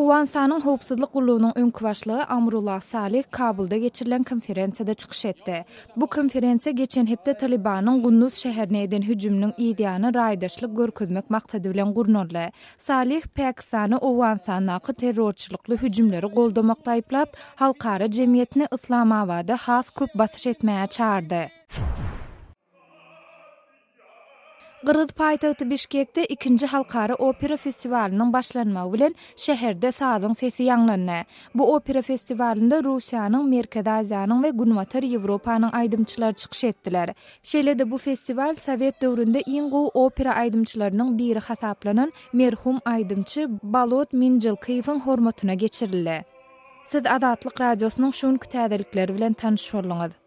Owensanyň howpsuzlyk gullugynyň öňkü başlygy Amrullah Salih Kabulda geçirilen konferensiýada çykyş etdi. Bu konferensiýa geçen hepde Talibanyň Gunduz şäherine eden hüjüminiň ideýany raýdaşlyk görkezmek maksady bilen gurnuldy. Salih Pakistany Owensanyňky terrorçylykly hüjümleri goldamakda aýplap, halkara jemgyýetini Islamabada has köp basyş etmäge çağırdy. Qırğız paýtagty Bişkekde 2-nji halkara opera festivaliniň başlanmagy bilen şäherde sazyň sesi ýanglandy. Bu opera festivalinde Russiýanyň, Merkezi Aziýanyň we Günbatar Ýewropanyň aýdymçylary çykyş etdiler. Şeýle-de bu festival Sowet döwründe iň gowy opera aýdymçylarynyň biri hasaplanan merhum aýdymçy Balot Minjilkiýewiň hormatyna geçirildi. Siz Azatlyk radiosynyň şuňky täzelikleri bilen tanışýarlyňyz.